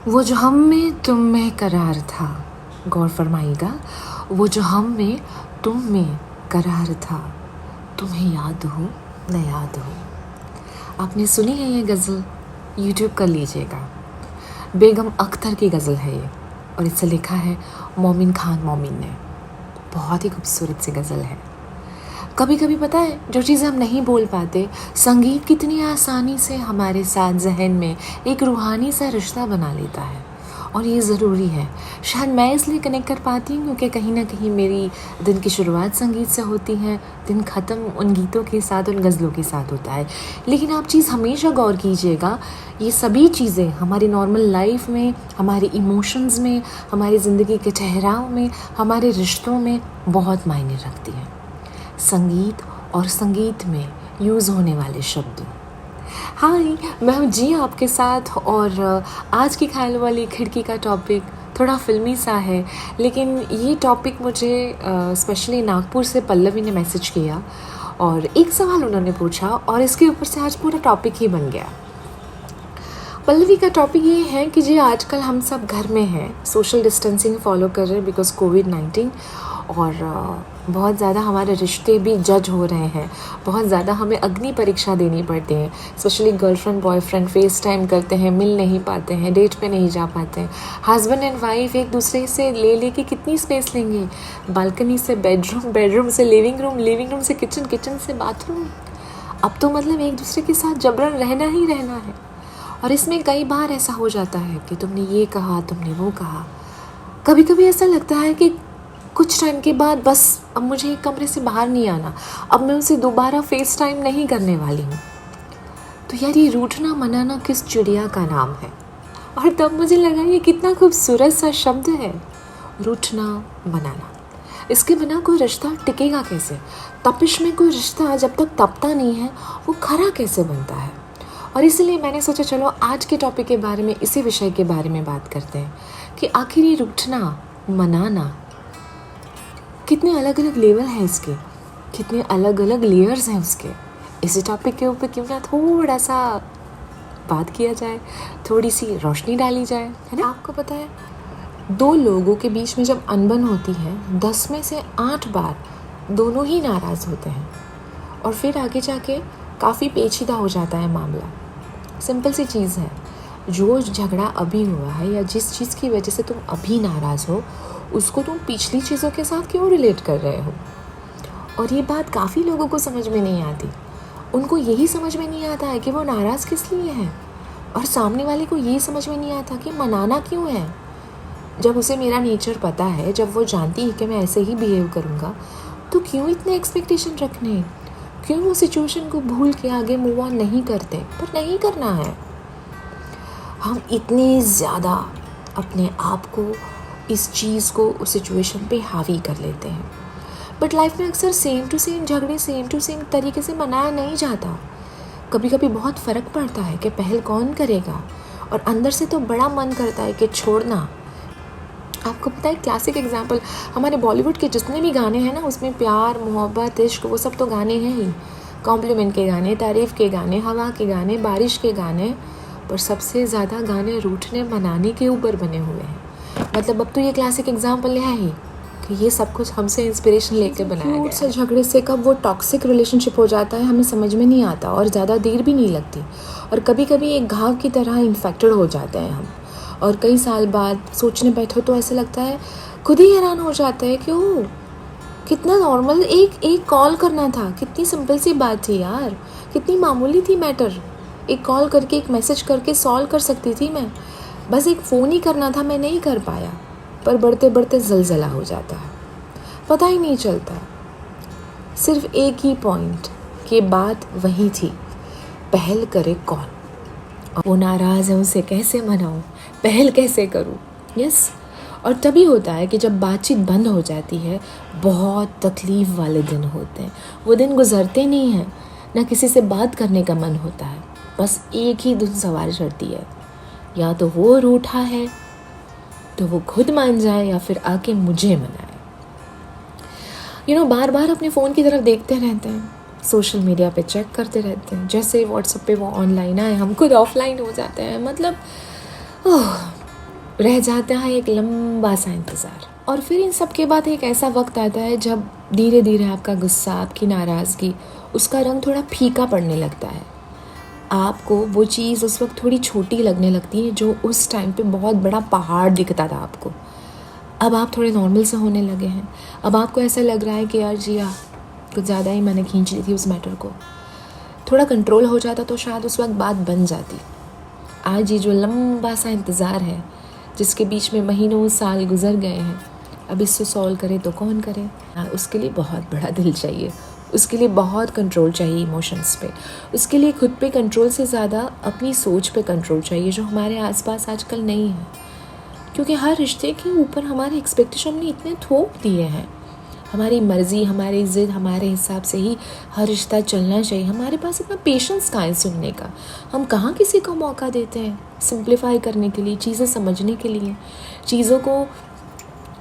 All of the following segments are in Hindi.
वो जो हम में तुम में करार था, गौर फरमाइएगा, वो जो हम में तुम में करार था, तुम्हें याद हो न याद हो। आपने सुनी है ये गज़ल? यूट्यूब कर लीजिएगा। बेगम अख्तर की गज़ल है ये, और इसे लिखा है मोमिन खान मोमिन ने। बहुत ही खूबसूरत सी गज़ल है। कभी कभी पता है, जो चीज़ें हम नहीं बोल पाते, संगीत कितनी आसानी से हमारे साथ जहन में एक रूहानी सा रिश्ता बना लेता है, और ये ज़रूरी है। शायद मैं इसलिए कनेक्ट कर पाती हूँ क्योंकि कहीं ना कहीं मेरी दिन की शुरुआत संगीत से होती है, दिन ख़त्म उन गीतों के साथ, उन गज़लों के साथ होता है। लेकिन आप चीज़ हमेशा गौर कीजिएगा, ये सभी चीज़ें हमारी नॉर्मल लाइफ में, हमारे इमोशंस में, हमारी ज़िंदगी के ठहराव में, हमारे रिश्तों में बहुत मायने रखती हैं। संगीत और संगीत में यूज़ होने वाले शब्द। हाय, मैं हूँ जी आपके साथ, और आज की ख्याल वाली खिड़की का टॉपिक थोड़ा फिल्मी सा है, लेकिन ये टॉपिक मुझे स्पेशली नागपुर से पल्लवी ने मैसेज किया और एक सवाल उन्होंने पूछा, और इसके ऊपर से आज पूरा टॉपिक ही बन गया। पल्लवी का टॉपिक ये है कि जी आजकल हम सब घर में हैं, सोशल डिस्टेंसिंग फॉलो कर रहे हैं बिकॉज कोविड-19, और बहुत ज़्यादा हमारे रिश्ते भी जज हो रहे हैं, बहुत ज़्यादा हमें अग्नि परीक्षा देनी पड़ती है। Specially girlfriend boyfriend face time करते हैं, मिल नहीं पाते हैं, डेट पे नहीं जा पाते हैं। हस्बैंड एंड वाइफ एक दूसरे से ले के कितनी स्पेस लेंगे, बालकनी से बेडरूम, बेडरूम से लिविंग रूम, लिविंग रूम से किचन, किचन से बाथरूम। अब तो मतलब एक दूसरे के साथ जबरन रहना ही रहना है। और इसमें कई बार ऐसा हो जाता है कि तुमने ये कहा, तुमने वो कहा। कभी कभी ऐसा लगता है कि कुछ टाइम के बाद बस अब मुझे एक कमरे से बाहर नहीं आना, अब मैं उसे दोबारा फेस टाइम नहीं करने वाली हूँ। तो यार, ये रूठना मनाना किस चिड़िया का नाम है? और तब मुझे लगा ये कितना खूबसूरत सा शब्द है, रूठना मनाना। इसके बिना कोई रिश्ता टिकेगा कैसे? तपिश में कोई रिश्ता जब तक तपता नहीं है, वो खरा कैसे बनता है? और इसीलिए मैंने सोचा चलो आज के टॉपिक के बारे में, इसी विषय के बारे में बात करते हैं कि आखिर ये रूठना मनाना कितने अलग अलग लेवल हैं इसके, कितने अलग अलग लेयर्स हैं उसके। इसी टॉपिक के ऊपर क्यों ना थोड़ा सा बात किया जाए, थोड़ी सी रोशनी डाली जाए, है ना? आपको पता है, दो लोगों के बीच में जब अनबन होती है, 10 में से 8 बार दोनों ही नाराज़ होते हैं, और फिर आगे जाके काफ़ी पेचीदा हो जाता है मामला। सिंपल सी चीज़ है, जो झगड़ा अभी हुआ है या जिस चीज़ की वजह से तुम अभी नाराज़ हो, उसको तुम पिछली चीज़ों के साथ क्यों रिलेट कर रहे हो? और ये बात काफ़ी लोगों को समझ में नहीं आती। उनको यही समझ में नहीं आता है कि वो नाराज़ किस लिए हैं, और सामने वाले को ये समझ में नहीं आता कि मनाना क्यों है। जब उसे मेरा नेचर पता है, जब वो जानती है कि मैं ऐसे ही बिहेव करूँगा, तो क्यों इतने एक्सपेक्टेशन रखने? क्यों वो सिचुएशन को भूल के आगे मूव ऑन नहीं करते? पर नहीं करना है। हम इतने ज़्यादा अपने आप को, इस चीज़ को, उस सिचुएशन पे हावी कर लेते हैं। बट लाइफ में अक्सर सेम टू सेम झगड़े सेम टू सेम तरीके से मनाया नहीं जाता। कभी कभी बहुत फ़र्क पड़ता है कि पहल कौन करेगा, और अंदर से तो बड़ा मन करता है कि छोड़ना। आपको पता है, क्लासिक एग्जाम्पल, हमारे बॉलीवुड के जितने भी गाने हैं ना, उसमें प्यार, मोहब्बत, इश्क, वो सब तो गाने हैं ही। कॉम्प्लीमेंट के गाने, तारीफ़ के गाने, हवा के गाने, बारिश के गाने, पर सबसे ज़्यादा गाने रूठने मनाने के ऊपर बने हुए हैं। मतलब अब तो ये क्लासिक एग्जाम्पल है ही कि ये सब कुछ हमसे इंस्पिरेशन लेकर बनाया गया है। से झगड़े से कब वो टॉक्सिक रिलेशनशिप हो जाता है, हमें समझ में नहीं आता, और ज़्यादा देर भी नहीं लगती, और कभी कभी एक घाव की तरह इन्फेक्टेड हो जाते हैं हम। और कई साल बाद सोचने बैठो तो ऐसा लगता है, खुद ही हैरान हो जाता है कि ओह, कितना नॉर्मल एक कॉल करना था, कितनी सिंपल सी बात थी यार, कितनी मामूली थी मैटर। एक कॉल करके, एक मैसेज करके सॉल्व कर सकती थी मैं, बस एक फ़ोन ही करना था, मैं नहीं कर पाया। पर बढ़ते बढ़ते ज़लज़ला हो जाता है, पता ही नहीं चलता। सिर्फ एक ही पॉइंट कि बात वही थी, पहल करे कौन, वो नाराज़ है, उसे कैसे मनाऊं, पहल कैसे करूं। यस, और तभी होता है कि जब बातचीत बंद हो जाती है, बहुत तकलीफ़ वाले दिन होते हैं। वो दिन गुजरते नहीं हैं, ना किसी से बात करने का मन होता है, बस एक ही धुन सवार चढ़ती है, या तो वो रूठा है तो वो खुद मान जाए, या फिर आके मुझे मनाए। बार बार अपने फ़ोन की तरफ देखते रहते हैं, सोशल मीडिया पे चेक करते रहते हैं, जैसे व्हाट्सएप पे वो ऑनलाइन आए, हम खुद ऑफलाइन हो जाते हैं। मतलब रह जाता है एक लंबा सा इंतज़ार। और फिर इन सब के बाद एक ऐसा वक्त आता है जब धीरे धीरे आपका गुस्सा, आपकी नाराज़गी, उसका रंग थोड़ा फीका पड़ने लगता है। आपको वो चीज़ उस वक्त थोड़ी छोटी लगने लगती है जो उस टाइम पे बहुत बड़ा पहाड़ दिखता था आपको। अब आप थोड़े नॉर्मल से होने लगे हैं। अब आपको ऐसा लग रहा है कि यार जी कुछ ज़्यादा ही मैंने खींच ली थी उस मैटर को। थोड़ा कंट्रोल हो जाता तो शायद उस वक्त बात बन जाती। आज ये जो लंबा सा इंतज़ार है, जिसके बीच में महीनों साल गुजर गए हैं, अब इससे सॉल्व करे तो कौन करे। उसके लिए बहुत बड़ा दिल चाहिए, उसके लिए बहुत कंट्रोल चाहिए इमोशंस पे। उसके लिए खुद पे कंट्रोल से ज़्यादा अपनी सोच पे कंट्रोल चाहिए, जो हमारे आसपास आजकल नहीं है। क्योंकि हर रिश्ते के ऊपर हमारे एक्सपेक्टेशन ने इतने थोप दिए हैं। हमारी मर्ज़ी, हमारी ज़िद, हमारे हिसाब से ही हर रिश्ता चलना चाहिए। हमारे पास इतना पेशेंस कहाँ है सुनने का। हम कहाँ किसी को मौका देते हैं सिंप्लीफाई करने के लिए, चीज़ें समझने के लिए, चीज़ों को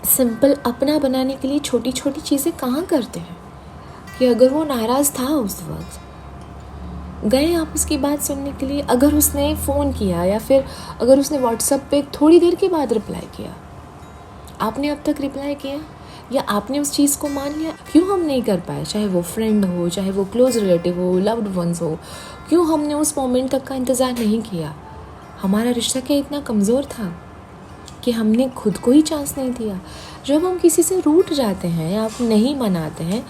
सिंपल अपना बनाने के लिए छोटी छोटी चीज़ें कहाँ करते हैं। कि अगर वो नाराज़ था उस वक्त, गए आप उसकी बात सुनने के लिए, अगर उसने फ़ोन किया या फिर अगर उसने व्हाट्सएप पे थोड़ी देर के बाद रिप्लाई किया, आपने अब तक रिप्लाई किया या आपने उस चीज़ को मान लिया? क्यों हम नहीं कर पाए? चाहे वो फ्रेंड हो, चाहे वो क्लोज रिलेटिव हो, लव्ड वंस हो, क्यों हमने उस मोमेंट तक का इंतज़ार नहीं किया? हमारा रिश्ता क्या इतना कमज़ोर था कि हमने खुद को ही चांस नहीं दिया? जब हम किसी से रूठ जाते हैं या नहीं मनाते हैं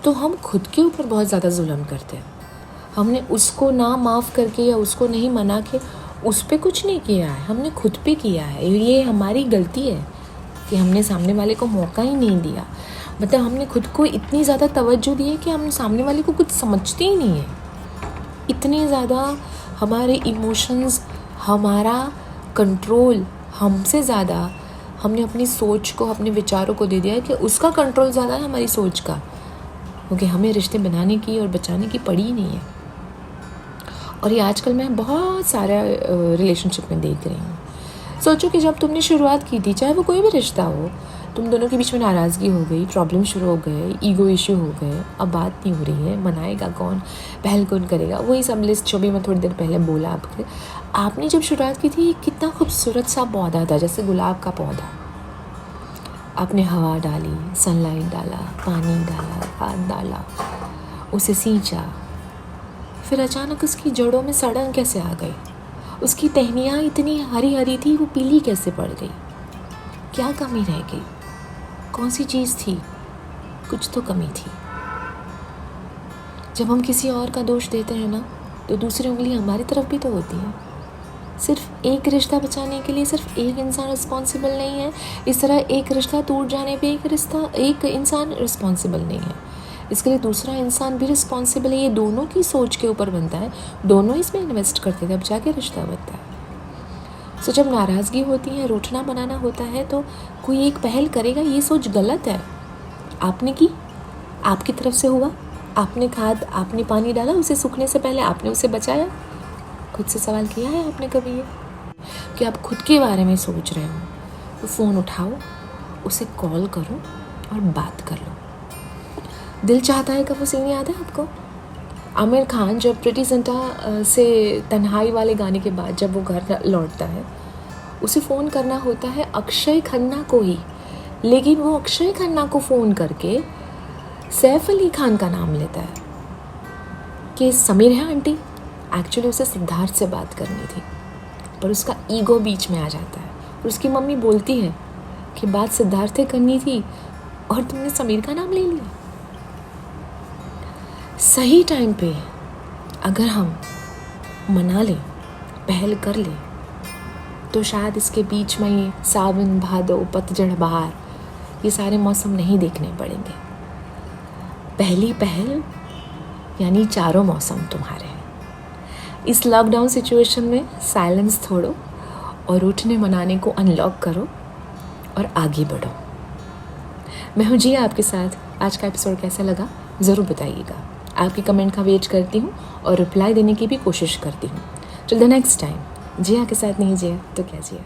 तो हम खुद के ऊपर बहुत ज़्यादा जुल्म करते हैं। हमने उसको ना माफ़ करके या उसको नहीं मना के उस पर कुछ नहीं किया है, हमने खुद पे किया है। ये हमारी गलती है कि हमने सामने वाले को मौका ही नहीं दिया। मतलब हमने खुद को इतनी ज़्यादा तवज्जो दी है कि हम सामने वाले को कुछ समझते ही नहीं है। इतने ज़्यादा हमारे इमोशंस, हमारा कंट्रोल हमसे ज़्यादा हमने अपनी सोच को, अपने विचारों को दे दिया है कि उसका कंट्रोल ज़्यादा है हमारी सोच का। क्योंकि हमें रिश्ते बनाने की और बचाने की पड़ी ही नहीं है। और ये आजकल मैं बहुत सारे रिलेशनशिप में देख रही हूँ। सोचो कि जब तुमने शुरुआत की थी, चाहे वो कोई भी रिश्ता हो, तुम दोनों के बीच में नाराज़गी हो गई, प्रॉब्लम शुरू हो गए, ईगो इश्यू हो गए, अब बात नहीं हो रही है, मनाएगा कौन, पहल कौन करेगा, वही सब लिस्ट जो भी मैं थोड़ी देर पहले बोला आपके। आपने जब शुरुआत की थी, कितना खूबसूरत सा पौधा था, जैसे गुलाब का पौधा। आपने हवा डाली, सनलाइट डाला, पानी डाला, खाद डाला, उसे सींचा, फिर अचानक उसकी जड़ों में सड़न कैसे आ गई? उसकी टहनियाँ इतनी हरी हरी थी, वो पीली कैसे पड़ गई? क्या कमी रह गई? कौन सी चीज़ थी? कुछ तो कमी थी। जब हम किसी और का दोष देते हैं ना, तो दूसरी उंगली हमारी तरफ भी तो होती है। सिर्फ एक रिश्ता बचाने के लिए सिर्फ एक इंसान रिस्पॉन्सिबल नहीं है। इस तरह एक रिश्ता टूट जाने पे एक इंसान रिस्पॉन्सिबल नहीं है। इसके लिए दूसरा इंसान भी रिस्पॉन्सिबल है। ये दोनों की सोच के ऊपर बनता है, दोनों इसमें इन्वेस्ट करते थे, अब जाके रिश्ता बनता है। सो जब नाराज़गी होती है, रूठना बनाना होता है, तो कोई एक पहल करेगा, ये सोच गलत है। आपने की, आपकी तरफ से हुआ, आपने खाद, आपने पानी डाला, उसे सूखने से पहले आपने उसे बचाया। खुद से सवाल किया है आपने कभी ये कि आप खुद के बारे में सोच रहे हो? तो फ़ोन उठाओ, उसे कॉल करो और बात कर लो। दिल चाहता है, कब वो सीन याद है आपको? आमिर खान जब प्रीति जिंटा से तन्हाई वाले गाने के बाद जब वो घर लौटता है, उसे फ़ोन करना होता है अक्षय खन्ना को ही, लेकिन वो अक्षय खन्ना को फ़ोन करके सैफ अली खान का नाम लेता है कि समीर है आंटी। एक्चुअली उसे सिद्धार्थ से बात करनी थी, पर उसका ईगो बीच में आ जाता है और उसकी मम्मी बोलती है कि बात सिद्धार्थ से करनी थी और तुमने समीर का नाम ले लिया। सही टाइम पे अगर हम मना लें, पहल कर लें, तो शायद इसके बीच में ये सावन, भादो, पतझड़, बहार, ये सारे मौसम नहीं देखने पड़ेंगे। पहली पहल यानी चारों मौसम तुम्हारे हैं। इस लॉकडाउन सिचुएशन में साइलेंस छोड़ो और उठने मनाने को अनलॉक करो और आगे बढ़ो। मैं हूँ जिया आपके साथ। आज का एपिसोड कैसा लगा ज़रूर बताइएगा। आपके कमेंट का वेट करती हूँ और रिप्लाई देने की भी कोशिश करती हूँ। टिल द नेक्स्ट टाइम, जिया के साथ नहीं जिया तो क्या जिया।